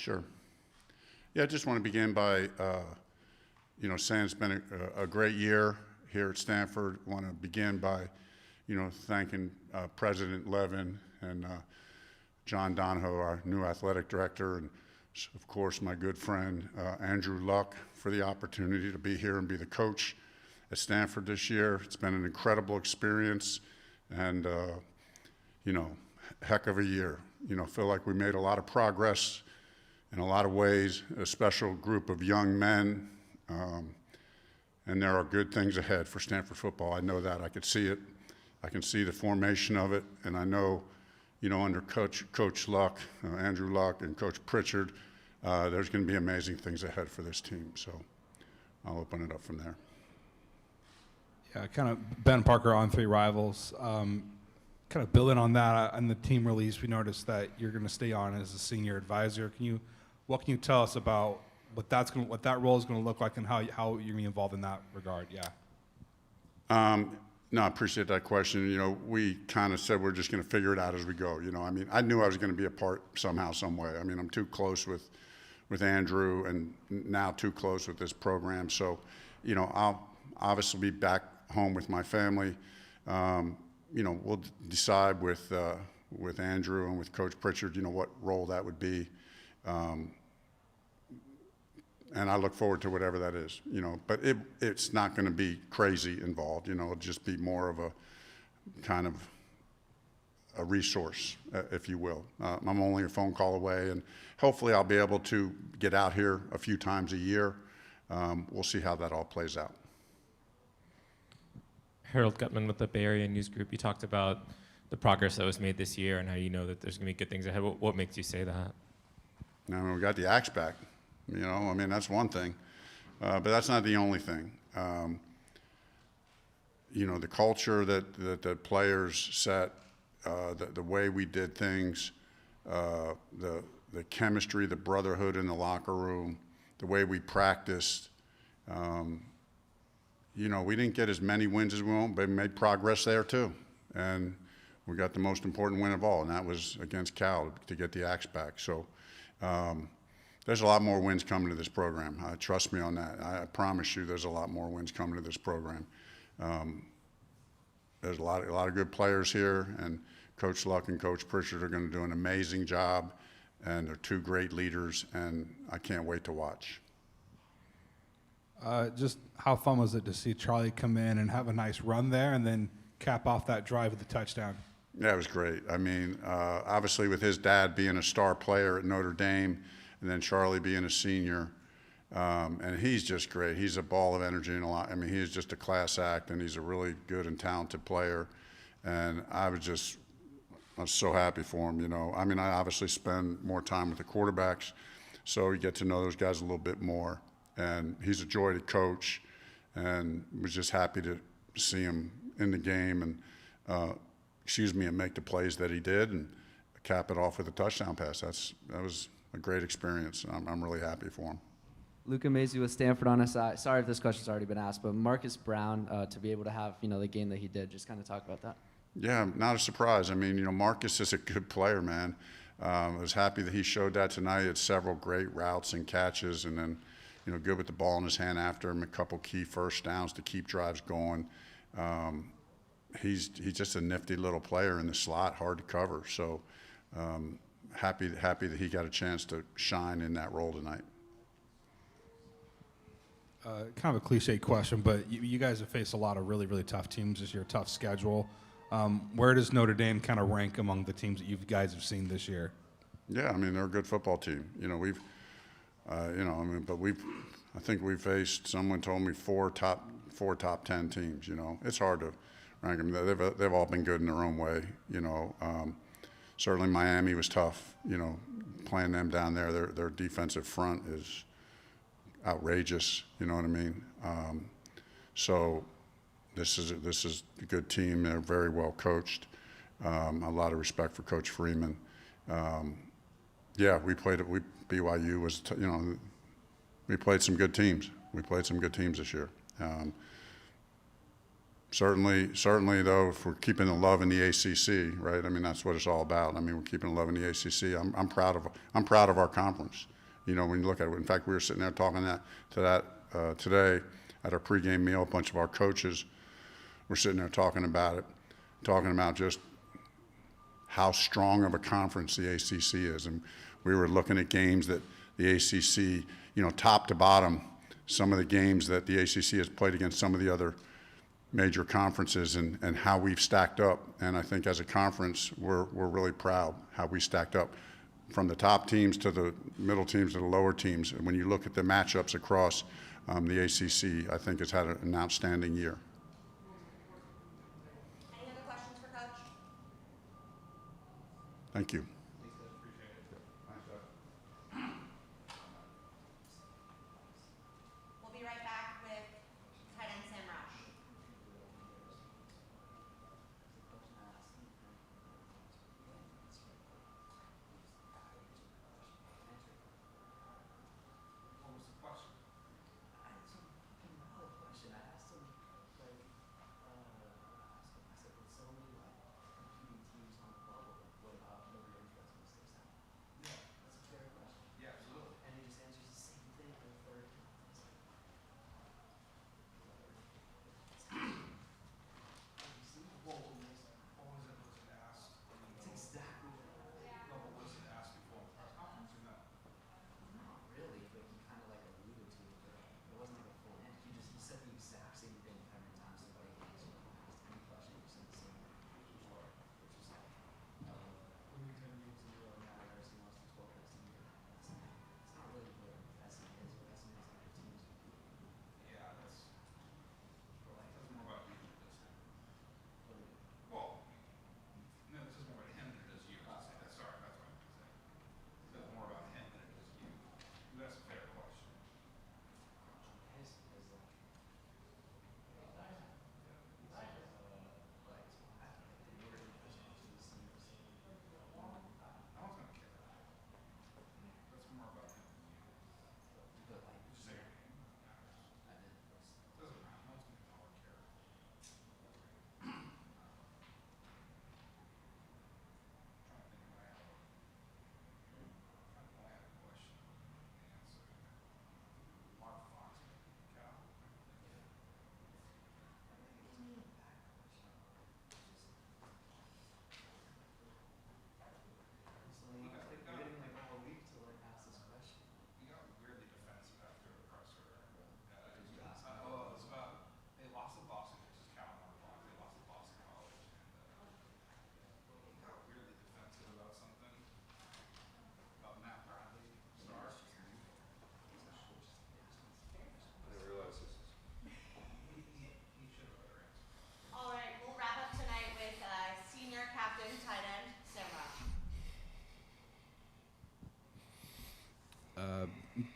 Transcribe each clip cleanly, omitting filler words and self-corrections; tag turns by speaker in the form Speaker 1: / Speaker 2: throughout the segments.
Speaker 1: Sure. Yeah, I just want to begin by, saying it's been a great year here at Stanford. I want to begin by, thanking President Levin and John Donahoe, our new athletic director, and of course my good friend Andrew Luck for the opportunity to be here and be the coach at Stanford this year. It's been an incredible experience and, heck of a year. Feel like we made a lot of progress in a lot of ways, a special group of young men, and there are good things ahead for Stanford football. I know that. I could see it. I can see the formation of it, and I know, under Coach Luck, Andrew Luck, and Coach Pritchard, there's going to be amazing things ahead for this team. So I'll open it up from there.
Speaker 2: Yeah, kind of Ben Parker on Three Rivals. Kind of building on that, on the team release, we noticed that you're going to stay on as a senior advisor. What can you tell us about what that role is going to look like, and how you're going to be involved in that regard? Yeah.
Speaker 1: No, I appreciate that question. We kind of said we're just going to figure it out as we go. I knew I was going to be a part somehow, some way. I'm too close with Andrew, and now too close with this program. So, I'll obviously be back home with my family. We'll decide with Andrew and with Coach Pritchard, what role that would be. And I look forward to whatever that is, but it's not going to be crazy involved, it'll just be more of a kind of a resource, if you will. I'm only a phone call away, and hopefully I'll be able to get out here a few times a year. We'll see how that all plays out.
Speaker 3: Harold Gutman with the Bay Area News Group. You talked about the progress that was made this year and how you know that there's going to be good things ahead. What makes you say that?
Speaker 1: We got the axe back. That's one thing, but that's not the only thing. The culture that the players set, the way we did things, the chemistry, the brotherhood in the locker room, the way we practiced. We didn't get as many wins as we want, but we made progress there too. And we got the most important win of all, and that was against Cal to get the axe back. So there's a lot more wins coming to this program. Trust me on that. I promise you there's a lot more wins coming to this program. There's a lot of good players here, and Coach Luck and Coach Pritchard are going to do an amazing job, and they're two great leaders, and I can't wait to watch.
Speaker 2: Just how fun was it to see Charlie come in and have a nice run there and then cap off that drive with the touchdown?
Speaker 1: Yeah, it was great. Obviously with his dad being a star player at Notre Dame and then Charlie being a senior, and he's just great. He's a ball of energy and a lot. He's just a class act, and he's a really good and talented player. And I was so happy for him, I obviously spend more time with the quarterbacks, so you get to know those guys a little bit more. And he's a joy to coach, and was just happy to see him in the game and make the plays that he did and cap it off with a touchdown pass. That was a great experience. I'm really happy for him.
Speaker 4: Luca Mazy with Stanford on his side. Sorry if this question's already been asked, but Marcus Brown, to be able to have the game that he did, just kind of talk about that.
Speaker 1: Yeah, not a surprise. Marcus is a good player, man. I was happy that he showed that tonight. He had several great routes and catches, and then good with the ball in his hand after him, a couple key first downs to keep drives going. He's just a nifty little player in the slot, hard to cover. So happy that he got a chance to shine in that role tonight.
Speaker 2: Kind of a cliche question, but you guys have faced a lot of really, really tough teams this year, tough schedule. Where does Notre Dame kind of rank among the teams that you guys have seen this year?
Speaker 1: Yeah, they're a good football team. I think we've faced, someone told me, four top 10 teams. It's hard to rank them. They've all been good in their own way. Certainly Miami was tough. Playing them down there, their defensive front is outrageous. You know what I mean? So this is a good team. They're very well coached. A lot of respect for Coach Freeman. Yeah, BYU was, we played some good teams. We played some good teams this year. Certainly, though, if we're keeping the love in the ACC, right? I mean, that's what it's all about. I mean, we're keeping the love in the ACC. I'm proud of our conference. You know, when you look at it. In fact, we were sitting there talking today at our pregame meal. A bunch of our coaches were sitting there talking about just how strong of a conference the ACC is, and we were looking at games that the ACC, you know, top to bottom, some of the games that the ACC has played against some of the other major conferences and how we've stacked up. And I think as a conference, we're really proud how we stacked up from the top teams to the middle teams to the lower teams. And when you look at the matchups across the ACC, I think it's had an outstanding year.
Speaker 5: Any other questions for Coach?
Speaker 1: Thank you.
Speaker 5: We'll be right back with tight end Sam Rush. All right, we'll wrap up tonight with senior captain tight end Sam Rush.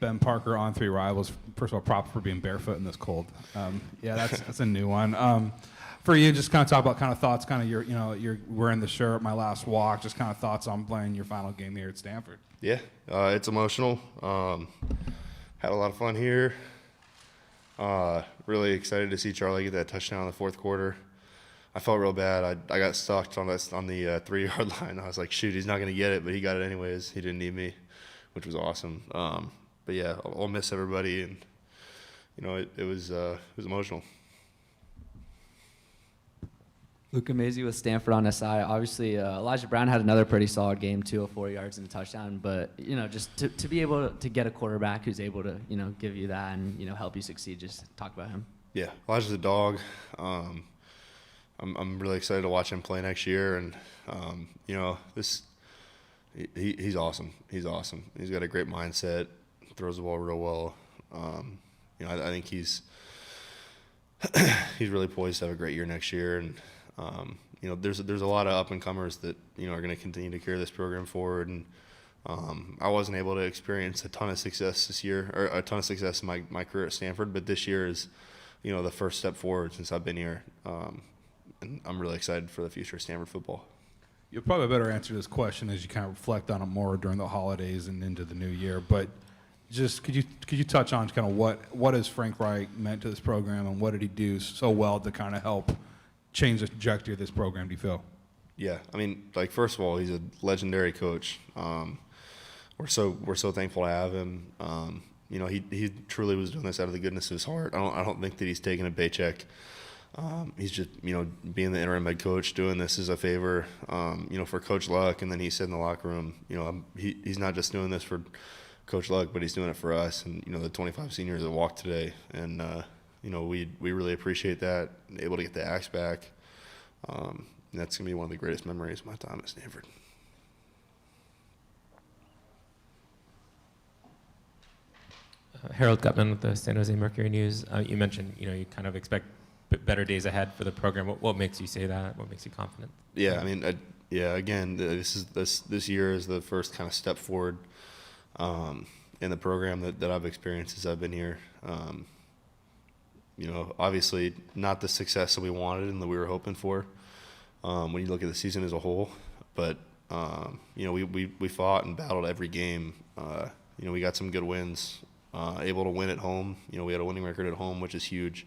Speaker 2: Ben Parker on 3 Rivals. First of all, props for being barefoot in this cold. Yeah, that's a new one. For you, just kind of talk about kind of thoughts, kind of you're wearing the shirt, my last walk, just kind of thoughts on playing your final game here at Stanford.
Speaker 6: Yeah, it's emotional. Had a lot of fun here. Really excited to see Charlie get that touchdown in the fourth quarter. I felt real bad. I got stuck on the 3-yard line. I was like, shoot, he's not going to get it, but he got it anyways. He didn't need me, which was awesome. But yeah, I'll miss everybody, and you know, it was emotional.
Speaker 4: Luke Amazi with Stanford on SI. Obviously, Elijah Brown had another pretty solid game, 204 yards and a touchdown. But, you know, just to be able to get a quarterback who's able to, you know, give you that and, you know, help you succeed, just talk about him.
Speaker 6: Yeah, Elijah's a dog. I'm really excited to watch him play next year. And, you know, he's awesome. He's awesome. He's got a great mindset, throws the ball real well. You know, I think he's really poised to have a great year next year. And, you know, there's a lot of up-and-comers that, you know, are going to continue to carry this program forward. And I wasn't able to experience a ton of success this year, or a ton of success in my career at Stanford, but this year is, you know, the first step forward since I've been here. And I'm really excited for the future of Stanford football.
Speaker 2: You'll probably better answer this question as you kind of reflect on it more during the holidays and into the new year. But Just could you touch on kind of what has Frank Reich meant to this program, and what did he do so well to kind of help change the trajectory of this program, do you feel?
Speaker 6: Yeah, I mean, like, first of all, he's a legendary coach. We're so thankful to have him. You know, he truly was doing this out of the goodness of his heart. I don't think that he's taking a paycheck. He's just, you know, being the interim head coach, doing this as a favor, you know, for Coach Luck. And then he said in the locker room, you know, he's not just doing this for Coach Luck, but he's doing it for us and, you know, the 25 seniors that walked today. And, you know, we really appreciate that, able to get the axe back. And that's going to be one of the greatest memories of my time at Stanford.
Speaker 3: Harold Gutman with the San Jose Mercury News. You mentioned, you know, you kind of expect better days ahead for the program. What makes you say that? What makes you confident?
Speaker 6: Yeah, I mean, again, this year is the first kind of step forward in the program that I've experienced as I've been here. You know, obviously not the success that we wanted and that we were hoping for when you look at the season as a whole, but you know, we fought and battled every game. You know, we got some good wins, able to win at home. You know, we had a winning record at home, which is huge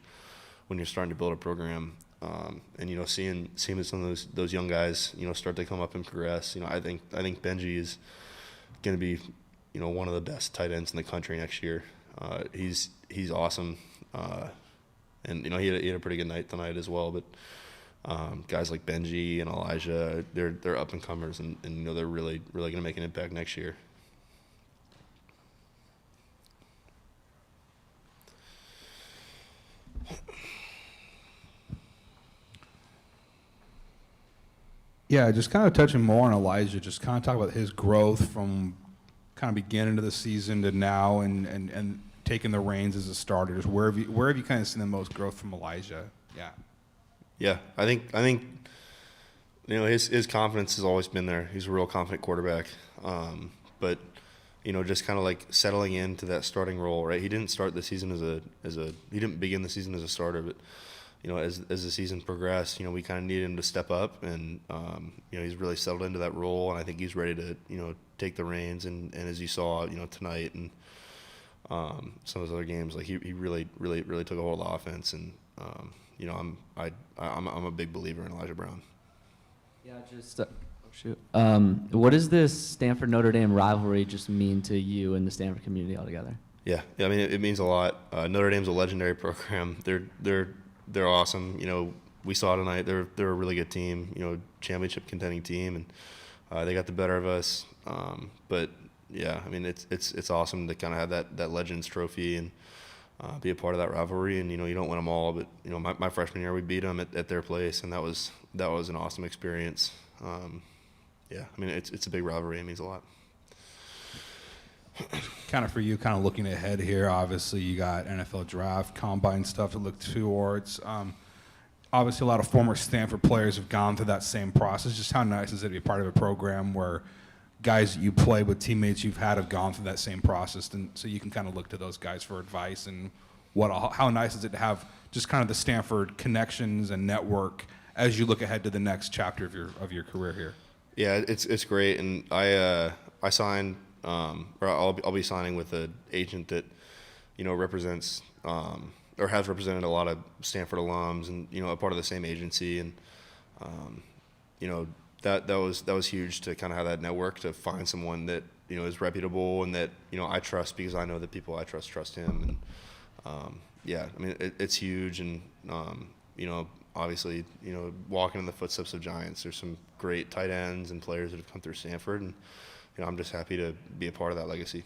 Speaker 6: when you're starting to build a program. And, you know, seeing some of those young guys, you know, start to come up and progress. You know, I think Benji is going to be, you know, one of the best tight ends in the country next year. He's awesome. And, you know, he had a pretty good night tonight as well. But guys like Benji and Elijah, they're up and comers, and you know, they're really going to make an impact next year.
Speaker 2: Yeah, just kind of touching more on Elijah, just kind of talk about his growth from kind of beginning of the season to now, and taking the reins as a starter. Just where have you kind of seen the most growth from Elijah? Yeah.
Speaker 6: Yeah, I think you know, his confidence has always been there. He's a real confident quarterback. But you know, just kind of like settling into that starting role, right? He didn't start the season he didn't begin the season as a starter, but you know, as the season progressed, you know, we kind of needed him to step up, and you know, he's really settled into that role, and I think he's ready to, you know, take the reins, and as you saw, you know, tonight and some of those other games, like he really took a hold of the offense, and you know, I'm a big believer in Elijah Brown.
Speaker 4: Yeah, just what does this Stanford Notre Dame rivalry just mean to you and the Stanford community altogether?
Speaker 6: Yeah, I mean, it means a lot. Notre Dame's a legendary program. They're awesome. You know, we saw tonight. They're a really good team. You know, championship contending team, and they got the better of us. But yeah, I mean, it's awesome to kind of have that Legends trophy and be a part of that rivalry. And you know, you don't win them all, but you know, my freshman year we beat them at their place, and that was an awesome experience. Yeah, I mean, it's a big rivalry. It means a lot.
Speaker 2: Kind of for you, kind of looking ahead here, obviously you got NFL draft, combine stuff to look towards. Obviously, a lot of former Stanford players have gone through that same process. Just how nice is it to be part of a program where guys that you play with, teammates you've had, have gone through that same process, and so you can kind of look to those guys for advice. And how nice is it to have just kind of the Stanford connections and network as you look ahead to the next chapter of your career here?
Speaker 6: Yeah, it's great, and I signed. Or I'll be signing with an agent that, you know, represents or has represented a lot of Stanford alums, and you know, a part of the same agency, and you know, that was huge to kind of have that network, to find someone that, you know, is reputable and that, you know, I trust, because I know that people I trust him, and yeah, I mean, it's huge, and you know, obviously, you know, walking in the footsteps of giants. There's some great tight ends and players that have come through Stanford, and you know, I'm just happy to be a part of that legacy.